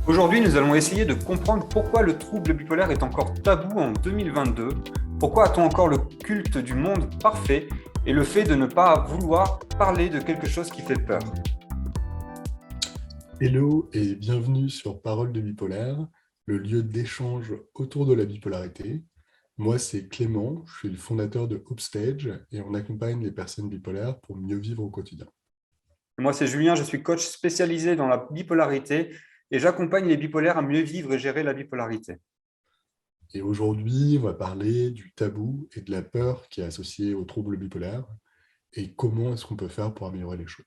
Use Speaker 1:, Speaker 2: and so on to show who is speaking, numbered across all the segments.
Speaker 1: Aujourd'hui, nous allons essayer de comprendre pourquoi le trouble bipolaire est encore tabou en 2022, pourquoi a-t-on encore le culte du monde parfait et le fait de ne pas vouloir parler de quelque chose qui fait peur.
Speaker 2: Hello et bienvenue sur Parole de bipolaire, le lieu d'échange autour de la bipolarité. Moi, c'est Clément, je suis le fondateur de Upstage et on accompagne les personnes bipolaires pour mieux vivre au quotidien.
Speaker 1: Moi, c'est Julien, je suis coach spécialisé dans la bipolarité et j'accompagne les bipolaires à mieux vivre et gérer la bipolarité.
Speaker 2: Et aujourd'hui, on va parler du tabou et de la peur qui est associée au trouble bipolaire et comment est-ce qu'on peut faire pour améliorer les choses.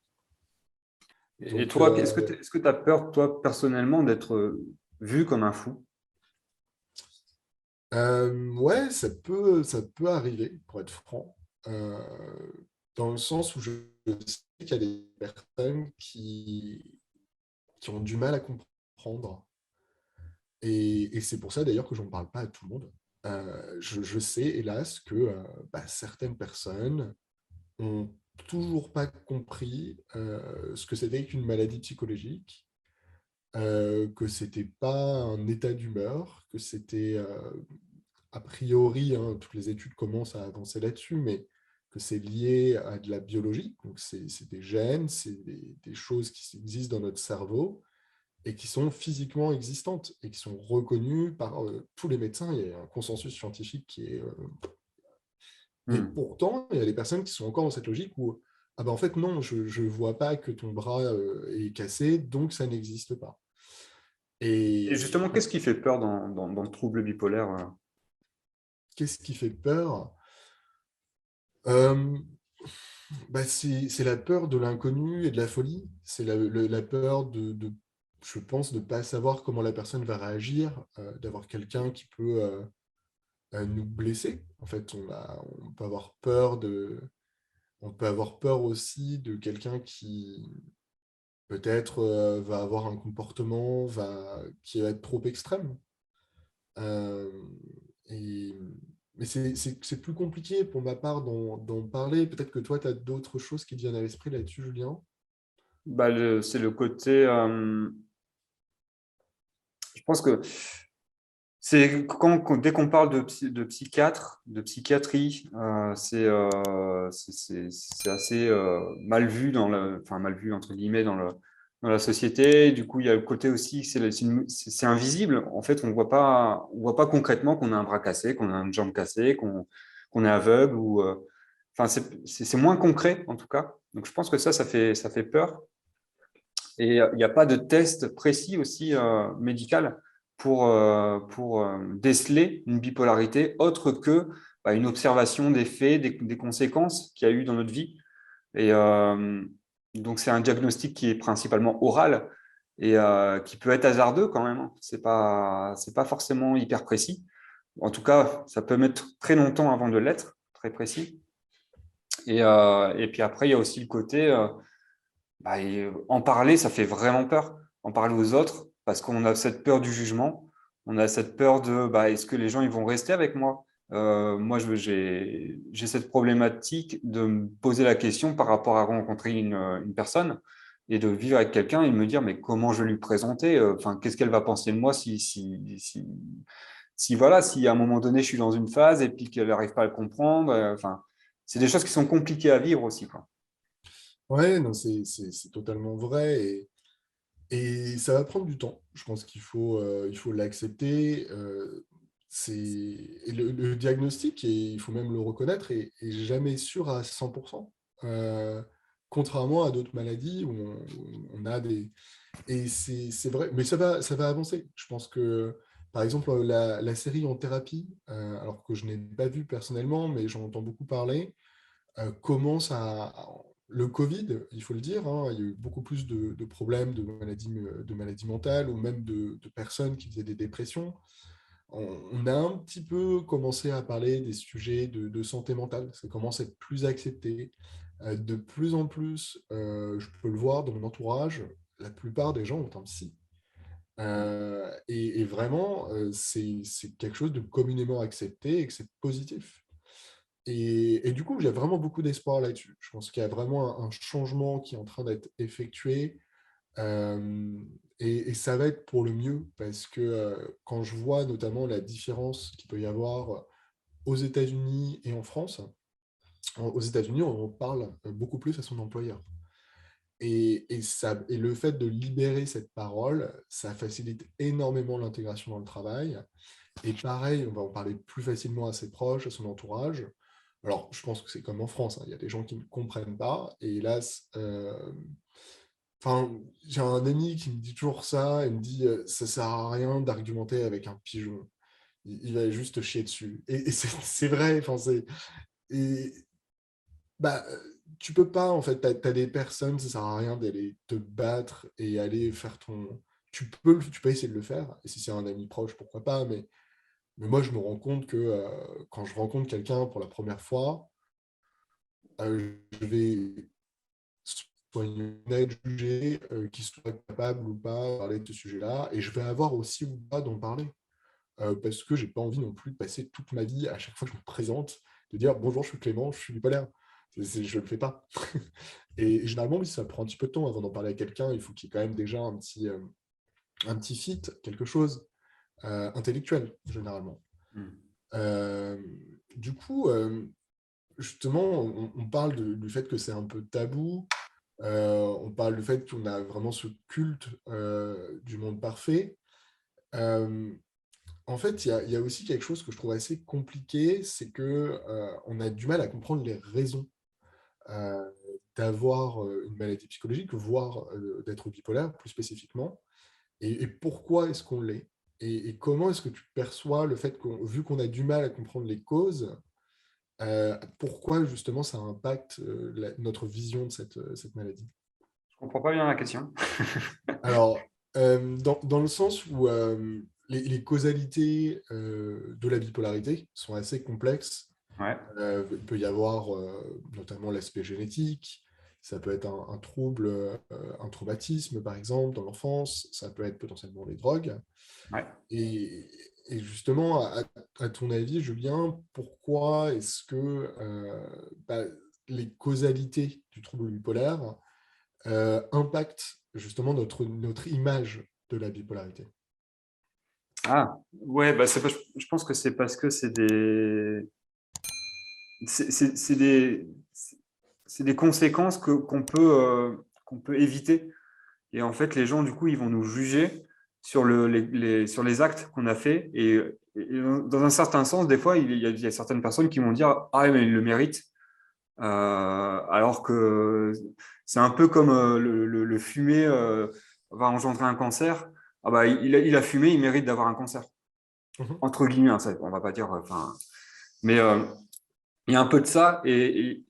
Speaker 1: Et
Speaker 2: Donc,
Speaker 1: toi, est-ce que tu as peur, toi, personnellement, d'être vu comme un fou?
Speaker 2: ouais, ça peut arriver, pour être franc, euh, dans le sens où je sais qu'il y a des personnes qui ont du mal à comprendre. Et c'est pour ça d'ailleurs que je n'en parle pas à tout le monde. Je sais, hélas, que certaines personnes ont toujours pas compris ce que c'était qu'une maladie psychologique, que c'était pas un état d'humeur, que c'était a priori, hein, toutes les études commencent à avancer là-dessus, mais que c'est lié à de la biologie, donc c'est des gènes, c'est des choses qui existent dans notre cerveau et qui sont physiquement existantes et qui sont reconnues par tous les médecins. Il y a un consensus scientifique qui est... Et
Speaker 1: Hmm.
Speaker 2: pourtant, il y a des personnes qui sont encore dans cette logique où, ah ben en fait, non, je ne vois pas que ton bras est cassé, donc ça n'existe pas.
Speaker 1: Et justement,
Speaker 2: Et
Speaker 1: qu'est-ce qui fait peur dans le trouble bipolaire?
Speaker 2: qu'est-ce qui fait peur? Euh, c'est la peur de l'inconnu et de la folie. C'est la peur je pense, de ne pas savoir comment la personne va réagir, d'avoir quelqu'un qui peut nous blesser. En fait, on peut avoir peur on peut avoir peur aussi de quelqu'un qui peut-être va avoir un comportement qui va être trop extrême. Euh, et, mais c'est plus compliqué pour ma part d'en parler. Peut-être que toi, tu as d'autres choses qui te viennent à l'esprit là-dessus, Julien.
Speaker 1: Bah, c'est le côté. Je pense que dès qu'on parle de psychiatre, de psychiatrie, c'est assez mal vu enfin mal vu entre guillemets dans la société. Du coup, il y a le côté aussi, c'est invisible. En fait, on voit pas concrètement qu'on a un bras cassé, qu'on a une jambe cassée, qu'on est aveugle enfin, c'est moins concret en tout cas. Donc, je pense que ça fait peur. Et il n'y a pas de test précis aussi médical pour déceler une bipolarité autre que une observation des faits, des conséquences qu'il y a eu dans notre vie. Et donc, c'est un diagnostic qui est principalement oral et qui peut être hasardeux quand même, hein. C'est pas forcément hyper précis. En tout cas, ça peut mettre très longtemps avant de l'être, très précis. Et puis après, il y a aussi le côté en parler, ça fait vraiment peur. En parler aux autres, parce qu'on a cette peur du jugement, on a cette peur de est-ce que les gens ils vont rester avec moi? Moi, j'ai cette problématique de me poser la question par rapport à rencontrer une personne et de vivre avec quelqu'un et de me dire mais comment je vais lui présenter? Enfin, qu'est-ce qu'elle va penser de moi si voilà, si à un moment donné je suis dans une phase et puis qu'elle n'arrive pas à le comprendre. Enfin, c'est des choses qui sont compliquées à vivre aussi, quoi.
Speaker 2: Ouais, non, c'est totalement vrai. Et ça va prendre du temps. Je pense il faut l'accepter. Et le diagnostic, et il faut même le reconnaître, est jamais sûr à 100%. Contrairement à d'autres maladies où on a des... Et c'est vrai, mais ça va avancer. Je pense que, par exemple, la série En thérapie, alors que je n'ai pas vu personnellement, mais j'en entends beaucoup parler, commence à... Le Covid, il faut le dire, hein, il y a eu beaucoup plus de problèmes de maladies mentales ou même de personnes qui faisaient des dépressions. On a un petit peu commencé à parler des sujets de santé mentale. Ça commence à être plus accepté. De plus en plus, je peux le voir dans mon entourage, la plupart des gens ont un psy. Et vraiment, c'est quelque chose de communément accepté et que c'est positif. Et du coup, j'ai vraiment beaucoup d'espoir là-dessus. Je pense qu'il y a vraiment un changement qui est en train d'être effectué Euh, et ça va être pour le mieux parce que quand je vois notamment la différence qu'il peut y avoir aux États-Unis et en France, aux États-Unis, on parle beaucoup plus à son employeur. Et le fait de libérer cette parole, ça facilite énormément l'intégration dans le travail. Et pareil, on va en parler plus facilement à ses proches, à son entourage. Alors, je pense que c'est comme en France, hein, il y a des gens qui ne comprennent pas. Et hélas, j'ai un ami qui me dit toujours ça. Il me dit, ça sert à rien d'argumenter avec un pigeon. Il va juste chier dessus. Et c'est vrai. Et, bah, tu peux pas, en fait, t'as des personnes, ça sert à rien d'aller te battre et aller faire ton. Tu peux essayer de le faire. Et si c'est un ami proche, pourquoi pas. Mais moi, je me rends compte que quand je rencontre quelqu'un pour la première fois, je vais honnête, juger qu'il soit capable ou pas de parler de ce sujet-là, et je vais avoir aussi ou pas d'en parler, parce que j'ai pas envie non plus de passer toute ma vie, à chaque fois que je me présente, de dire «Bonjour, je suis Clément, je suis bipolaire». Je le fais pas. Et généralement, oui, ça prend un petit peu de temps avant d'en parler à quelqu'un, il faut qu'il y ait quand même déjà un petit fit, quelque chose, intellectuel, généralement.
Speaker 1: Mm.
Speaker 2: Euh, du coup, justement, on parle du fait que c'est un peu tabou. On parle du fait qu'on a vraiment ce culte du monde parfait. Euh, En fait, il y a aussi quelque chose que je trouve assez compliqué, c'est que on a du mal à comprendre les raisons euh, d'avoir une maladie psychologique, voire d'être bipolaire plus spécifiquement, et pourquoi est-ce qu'on l'est, et comment est-ce que tu perçois le fait qu'on, vu qu'on a du mal à comprendre les causes, pourquoi justement ça impacte notre vision de cette maladie?
Speaker 1: Je comprends pas bien la question.
Speaker 2: Alors, dans le sens où les causalités de la bipolarité sont assez complexes.
Speaker 1: Ouais,
Speaker 2: Il peut y avoir notamment l'aspect génétique, ça peut être un trouble, un traumatisme par exemple dans l'enfance, ça peut être potentiellement les drogues.
Speaker 1: ouais.
Speaker 2: Et, et justement, à ton avis, Julien, pourquoi est-ce que bah, les causalités du trouble bipolaire impactent justement notre image de la bipolarité?
Speaker 1: Ah, ouais, bah je pense que c'est parce que c'est c'est des conséquences qu'on peut éviter. Et en fait, les gens, du coup, ils vont nous juger sur sur les actes qu'on a faits. Et dans un certain sens, des fois, il y a certaines personnes qui vont dire, ah, mais il le mérite. Alors que c'est un peu comme le fumer va engendrer un cancer. Ah bah, il a fumé, il mérite d'avoir un cancer.
Speaker 2: Mhm.
Speaker 1: Entre guillemets, hein, ça, on va pas dire. Enfin, mais il y a un peu de ça. Et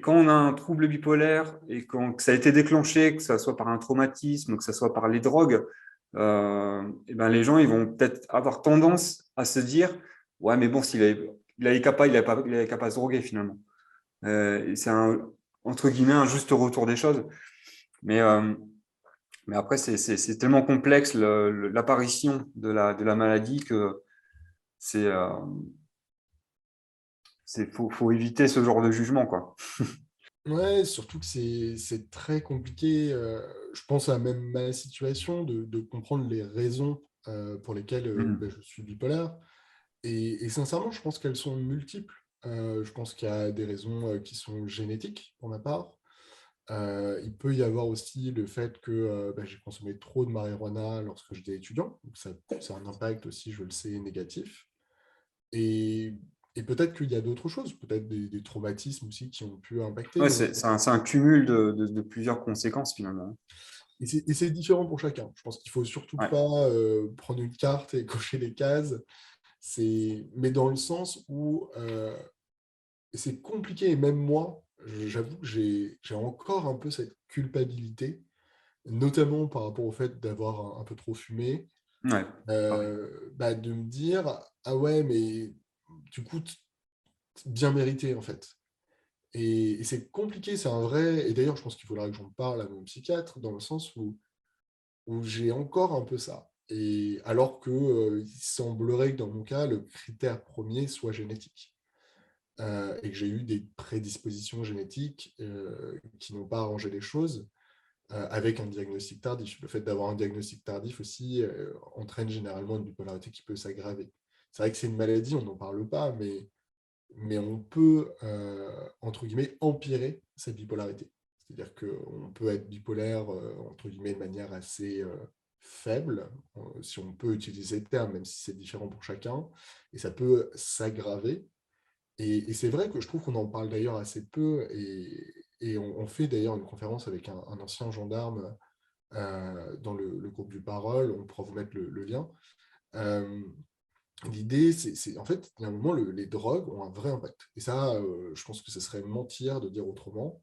Speaker 1: quand on a un trouble bipolaire et que ça a été déclenché, que ce soit par un traumatisme, que ce soit par les drogues, et ben les gens ils vont peut-être avoir tendance à se dire, ouais, mais bon, il avait qu'à pas, il avait qu'à pas se droguer finalement. Et c'est entre guillemets un juste retour des choses. Mais, euh, mais après, c'est tellement complexe l'apparition de la maladie que c'est, euh, faut éviter ce genre de jugement, quoi.
Speaker 2: Ouais, surtout que c'est très compliqué. Je pense à même ma situation de comprendre les raisons pour lesquelles ben,
Speaker 1: Mm.
Speaker 2: je suis bipolaire. Et sincèrement, je pense qu'elles sont multiples. Je pense qu'il y a des raisons qui sont génétiques pour ma part. Il peut y avoir aussi le fait que ben, j'ai consommé trop de marijuana lorsque j'étais étudiant. Donc ça a un impact aussi, je le sais, négatif. Et, et peut-être qu'il y a d'autres choses, peut-être des traumatismes aussi qui ont pu impacter.
Speaker 1: Ouais,
Speaker 2: Donc,
Speaker 1: c'est un cumul de plusieurs conséquences finalement.
Speaker 2: et c'est différent pour chacun. Je pense qu'il faut surtout
Speaker 1: Ouais,
Speaker 2: pas prendre une carte et cocher les cases. Mais dans le sens où c'est compliqué. Et même moi, j'avoue que j'ai encore un peu cette culpabilité, notamment par rapport au fait d'avoir un peu trop fumé,
Speaker 1: ouais, pareil.
Speaker 2: bah, de me dire, ah ouais, mais du coup, bien mérité en fait. Et c'est compliqué, c'est un vrai. Et d'ailleurs, je pense qu'il faudra que j'en parle à mon psychiatre, dans le sens où j'ai encore un peu ça. Et alors que il semblerait que dans mon cas, le critère premier soit génétique. Et que j'ai eu des prédispositions génétiques qui n'ont pas arrangé les choses. avec un diagnostic tardif. Le fait d'avoir un diagnostic tardif aussi entraîne généralement une bipolarité qui peut s'aggraver. C'est vrai que c'est une maladie, on n'en parle pas, mais on peut, entre guillemets, empirer cette bipolarité. C'est-à-dire qu'on peut être bipolaire, entre guillemets, de manière assez faible, si on peut utiliser le terme, même si c'est différent pour chacun, et ça peut s'aggraver. Et c'est vrai que je trouve qu'on en parle d'ailleurs assez peu, et on fait d'ailleurs une conférence avec un ancien gendarme dans le groupe du Parole, on pourra vous mettre le lien. Euh, L'idée, en fait, il y a un moment, les drogues ont un vrai impact. Et ça, je pense que ce serait mentir de dire autrement.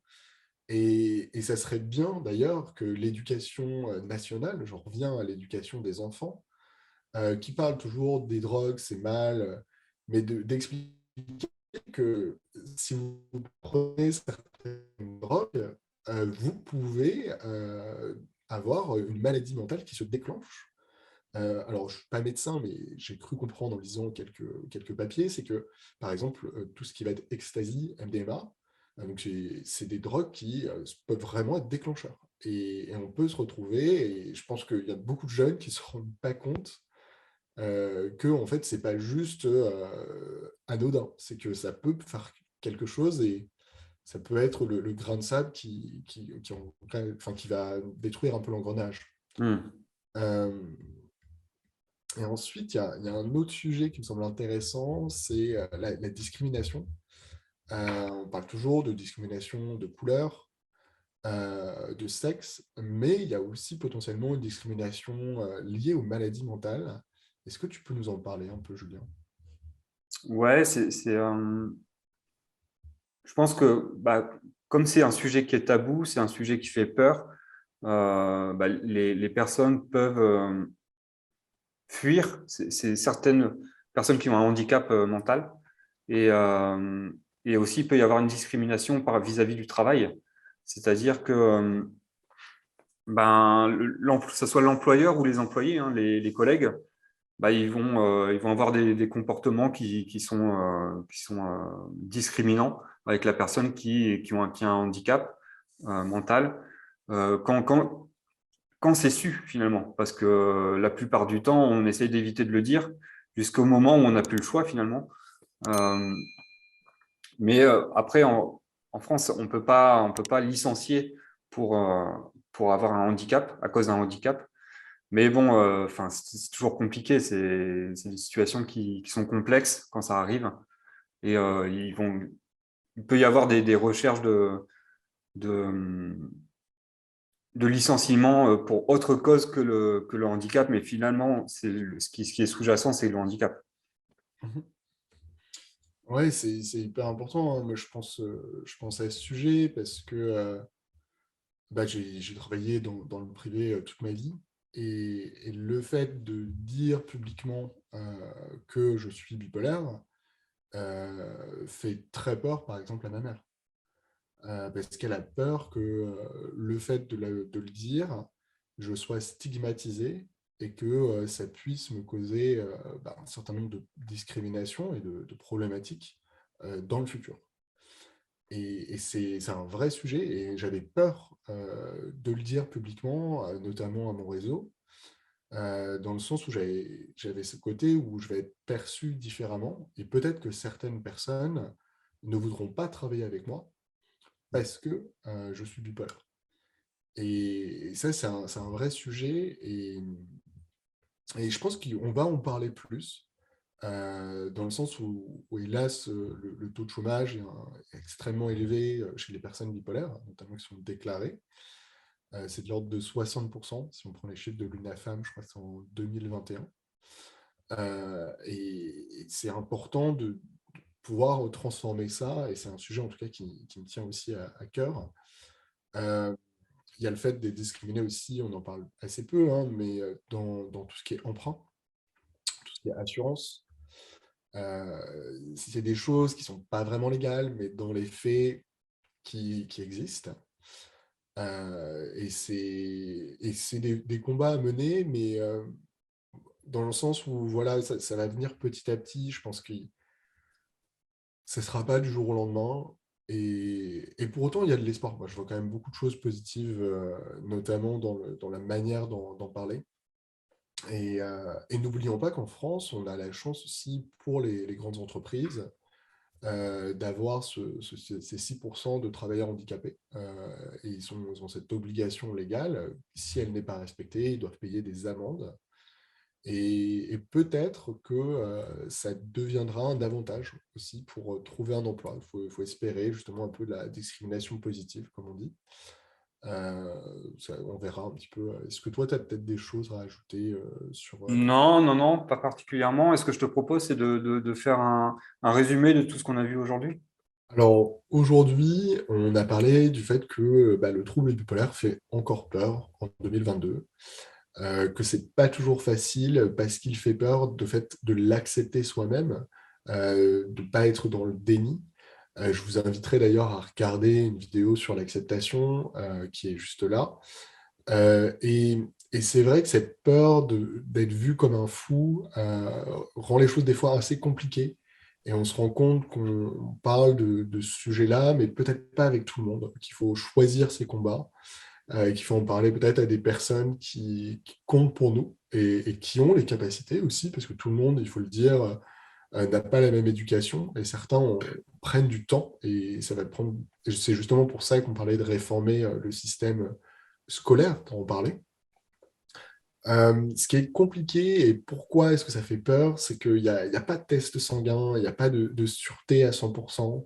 Speaker 2: Et ça serait bien d'ailleurs que l'éducation nationale, j'en reviens à l'éducation des enfants, qui parle toujours des drogues, c'est mal, mais d'expliquer que si vous prenez certaines drogues, vous pouvez avoir une maladie mentale qui se déclenche. Alors, je ne suis pas médecin, mais j'ai cru comprendre en lisant quelques papiers, c'est que, par exemple, tout ce qui va être ecstasy, MDMA, donc c'est des drogues qui peuvent vraiment être déclencheurs. Et on peut se retrouver, et je pense qu'il y a beaucoup de jeunes qui ne se rendent pas compte que en fait, c'est pas juste anodin, c'est que ça peut faire quelque chose et ça peut être le grain de sable enfin, qui va détruire un peu l'engrenage.
Speaker 1: Hmm.
Speaker 2: Euh, et ensuite, il y a un autre sujet qui me semble intéressant, c'est la discrimination. On parle toujours de discrimination de couleur, de sexe, mais il y a aussi potentiellement une discrimination liée aux maladies mentales. Est-ce que tu peux nous en parler un peu, Julien?
Speaker 1: Ouais, je pense que comme c'est un sujet qui est tabou, c'est un sujet qui fait peur, les personnes peuvent fuir. C'est certaines personnes qui ont un handicap mental et aussi il peut y avoir une discrimination vis-à-vis du travail. C'est-à-dire que que ce soit l'employeur ou les employés, hein, les collègues, ils vont avoir des comportements qui sont discriminants avec la personne qui a un handicap mental. Quand c'est su finalement, parce que la plupart du temps, on essaye d'éviter de le dire jusqu'au moment où on n'a plus le choix finalement. Euh, après, en France, on peut pas licencier pour, euh, pour avoir un handicap, à cause d'un handicap. Mais bon, enfin, c'est toujours compliqué. C'est des situations qui sont complexes quand ça arrive. Et il peut y avoir des recherches de, de licenciement pour autre cause que le handicap. Mais finalement, ce qui est sous-jacent, c'est le handicap.
Speaker 2: Mhm. Ouais, c'est hyper important, hein. Moi, je pense à ce sujet parce que j'ai travaillé dans le privé toute ma vie. Et le fait de dire publiquement que je suis bipolaire fait très peur, par exemple, à ma mère. Parce qu'elle a peur que le fait de le dire, je sois stigmatisé et que ça puisse me causer un certain nombre de discriminations et de problématiques dans le futur. Et c'est un vrai sujet et j'avais peur de le dire publiquement, notamment à mon réseau, dans le sens où j'avais ce côté où je vais être perçu différemment et peut-être que certaines personnes ne voudront pas travailler avec moi parce que je suis bipolaire. Et ça, c'est un vrai sujet et je pense qu'on va en parler plus dans le sens où hélas, le taux de chômage est extrêmement élevé chez les personnes bipolaires, notamment qui sont déclarées. C'est de l'ordre de 60%, si on prend les chiffres de l'UNAFAM, je crois que c'est en 2021. Et c'est important de pouvoir transformer ça, et c'est un sujet en tout cas qui me tient aussi à cœur. Euh, il y a le fait d'être discriminé aussi, on en parle assez peu, hein, mais dans tout ce qui est emprunt, tout ce qui est assurance, c'est des choses qui ne sont pas vraiment légales, mais dans les faits qui existent. Et c'est des combats à mener, mais dans le sens où voilà, ça va venir petit à petit. Je pense que ce ne sera pas du jour au lendemain. Et pour autant, il y a de l'espoir. Moi, je vois quand même beaucoup de choses positives, notamment dans la manière d'en parler. Et n'oublions pas qu'en France, on a la chance aussi pour les grandes entreprises d'avoir ces 6% de travailleurs handicapés. Et ils ont cette obligation légale. Si elle n'est pas respectée, ils doivent payer des amendes. Et peut-être que ça deviendra un avantage aussi pour trouver un emploi. Il faut espérer justement un peu de la discrimination positive, comme on dit. On verra un petit peu. Est-ce que toi, tu as peut-être des choses à ajouter sur...
Speaker 1: Non, non, non, pas particulièrement. Et ce que je te propose, c'est de faire un résumé de tout ce qu'on a vu aujourd'hui.
Speaker 2: Alors, aujourd'hui, on a parlé du fait que le trouble bipolaire fait encore peur en 2022, que c'est pas toujours facile parce qu'il fait peur de fait de l'accepter soi-même, de ne pas être dans le déni. Je vous inviterai d'ailleurs à regarder une vidéo sur l'acceptation qui est juste là. Euh, et, et c'est vrai que cette peur d'être vu comme un fou rend les choses des fois assez compliquées. Et on se rend compte qu'on parle de ce sujet-là, mais peut-être pas avec tout le monde, qu'il faut choisir ses combats, qu'il faut en parler peut-être à des personnes qui comptent pour nous et qui ont les capacités aussi, parce que tout le monde, il faut le dire, n'a pas la même éducation et certains prennent du temps et ça va prendre. C'est justement pour ça qu'on parlait de réformer le système scolaire dont on parlait. Ce qui est compliqué et pourquoi est-ce que ça fait peur, c'est qu'il n'y a pas de test sanguin, il n'y a pas de sûreté à 100%.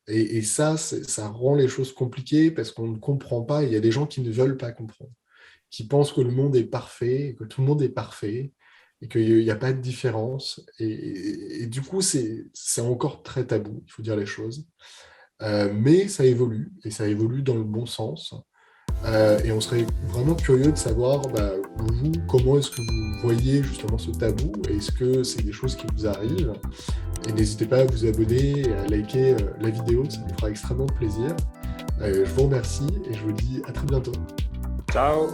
Speaker 2: Et ça, ça rend les choses compliquées parce qu'on ne comprend pas. Il y a des gens qui ne veulent pas comprendre, qui pensent que le monde est parfait, que tout le monde est parfait et qu'il n'y a pas de différence. Et du coup, c'est encore très tabou, il faut dire les choses. Mais ça évolue et ça évolue dans le bon sens. Et on serait vraiment curieux de savoir, vous, comment est-ce que vous voyez justement ce tabou? Est-ce que c'est des choses qui vous arrivent? Et n'hésitez pas à vous abonner et à liker la vidéo, ça nous fera extrêmement plaisir. Je vous remercie et je vous dis à très bientôt.
Speaker 1: Ciao!